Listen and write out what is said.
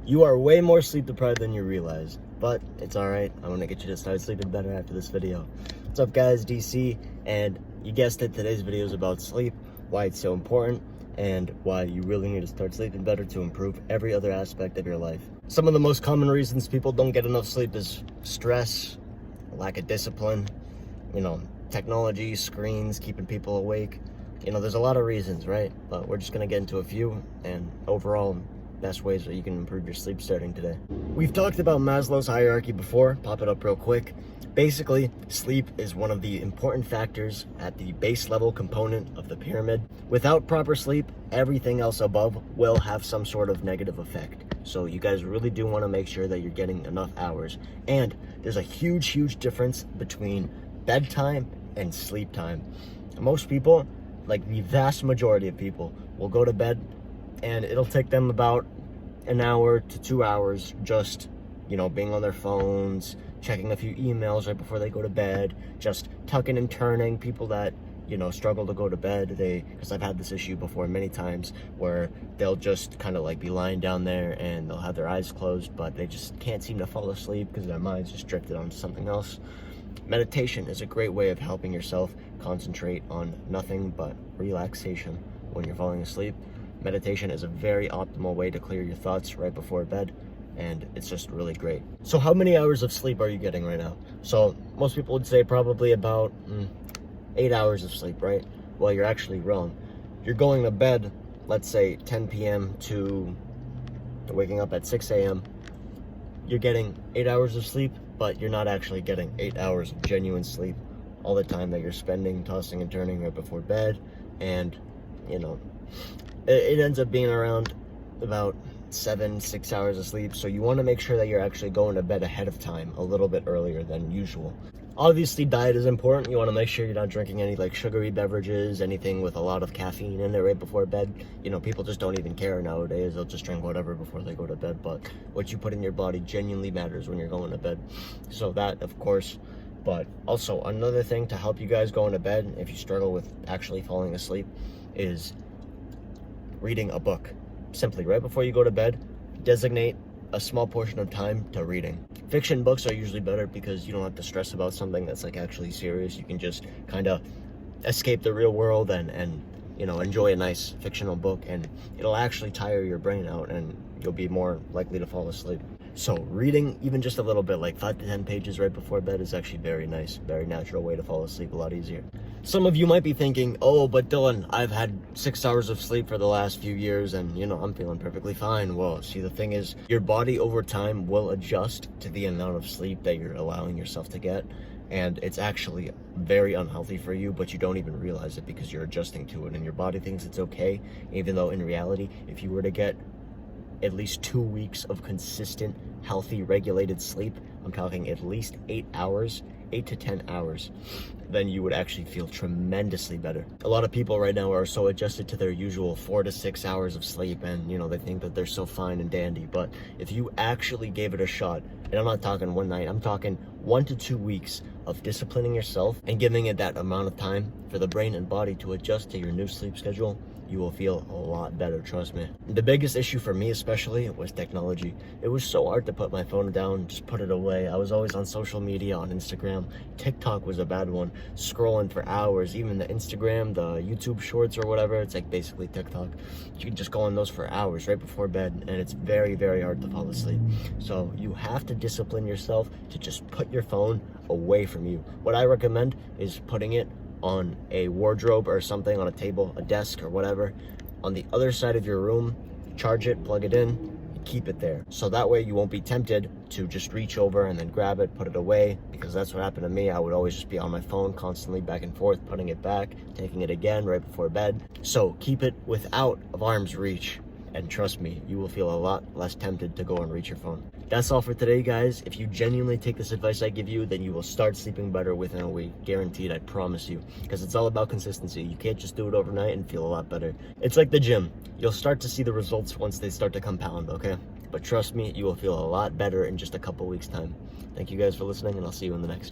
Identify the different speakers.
Speaker 1: You are way more sleep deprived than you realize, but it's alright. I'm gonna get you to start sleeping better after this video. What's up guys, DC, and you guessed it, today's video is about sleep, why it's so important, and why you really need to start sleeping better to improve every other aspect of your life. Some of the most common reasons people don't get enough sleep is stress, lack of discipline, technology, screens, keeping people awake. There's a lot of reasons, right? But we're just gonna get into a few, and overall, best ways that you can improve your sleep starting today. We've talked about Maslow's hierarchy before. Pop it up real quick. Basically, sleep is one of the important factors at the base level component of the pyramid. Without proper sleep, everything else above will have some sort of negative effect. So you guys really do want to make sure that you're getting enough hours. And there's a huge difference between bedtime and sleep time. Most people, like the vast majority of people, will go to bed and it'll take them about an hour to 2 hours just, being on their phones, checking a few emails right before they go to bed, just tucking and turning. People that, struggle to go to bed, because I've had this issue before many times, where they'll just kind of like be lying down there and they'll have their eyes closed, but they just can't seem to fall asleep because their mind's just drifted onto something else. Meditation is a great way of helping yourself concentrate on nothing but relaxation when you're falling asleep. Meditation is a very optimal way to clear your thoughts right before bed, and it's just really great. So how many hours of sleep are you getting right now? So most people would say probably about 8 hours of sleep, right? Well, you're actually wrong. You're going to bed, let's say 10 p.m. to waking up at 6 a.m. You're getting 8 hours of sleep, but you're not actually getting 8 hours of genuine sleep. All the time that you're spending tossing and turning right before bed, and it ends up being around about 6 hours of sleep. So you want to make sure that you're actually going to bed ahead of time, a little bit earlier than usual. Obviously, diet is important. You want to make sure you're not drinking any like sugary beverages, anything with a lot of caffeine in it right before bed. People just don't even care nowadays. They'll just drink whatever before they go to bed. But what you put in your body genuinely matters when you're going to bed. So that, of course. But also, another thing to help you guys go into bed, if you struggle with actually falling asleep, is reading a book. Simply, right before you go to bed, designate a small portion of time to reading. Fiction books are usually better because you don't have to stress about something that's like actually serious. You can just kind of escape the real world and enjoy a nice fictional book, and it'll actually tire your brain out and you'll be more likely to fall asleep. So reading even just a little bit, like 5 to 10 pages right before bed, is actually very nice, very natural way to fall asleep, a lot easier. Some of you might be thinking, oh, but Dylan, I've had 6 hours of sleep for the last few years and I'm feeling perfectly fine. Well, see, the thing is, your body over time will adjust to the amount of sleep that you're allowing yourself to get. And it's actually very unhealthy for you, but you don't even realize it because you're adjusting to it, and your body thinks it's okay, even though in reality, if you were to get at least 2 weeks of consistent, healthy, regulated sleep, I'm talking at least 8 hours, 8 to 10 hours, then you would actually feel tremendously better. A lot of people right now are so adjusted to their usual 4 to 6 hours of sleep, and they think that they're so fine and dandy. But if you actually gave it a shot, and I'm not talking one night, I'm talking 1 to 2 weeks of disciplining yourself and giving it that amount of time for the brain and body to adjust to your new sleep schedule, you will feel a lot better, trust me. The biggest issue for me especially was technology. It was so hard to put my phone down, just put it away. I was always on social media, on Instagram. TikTok was a bad one, scrolling for hours. Even the Instagram, the YouTube shorts or whatever, it's like basically TikTok. You can just go on those for hours right before bed, and it's very hard to fall asleep. So you have to discipline yourself to just put your phone away from you. What I recommend is putting it on a wardrobe or something, on a table, a desk or whatever, on the other side of your room. Charge it, plug it in, and keep it there. So that way you won't be tempted to just reach over and then grab it, put it away, because that's what happened to me. I would always just be on my phone constantly, back and forth, putting it back, taking it again right before bed. So keep it without of arm's reach, and trust me, you will feel a lot less tempted to go and reach your phone. That's all for today, guys. If you genuinely take this advice I give you, then you will start sleeping better within a week. Guaranteed, I promise you. Because it's all about consistency. You can't just do it overnight and feel a lot better. It's like the gym. You'll start to see the results once they start to compound, okay? But trust me, you will feel a lot better in just a couple weeks' time. Thank you guys for listening, and I'll see you in the next.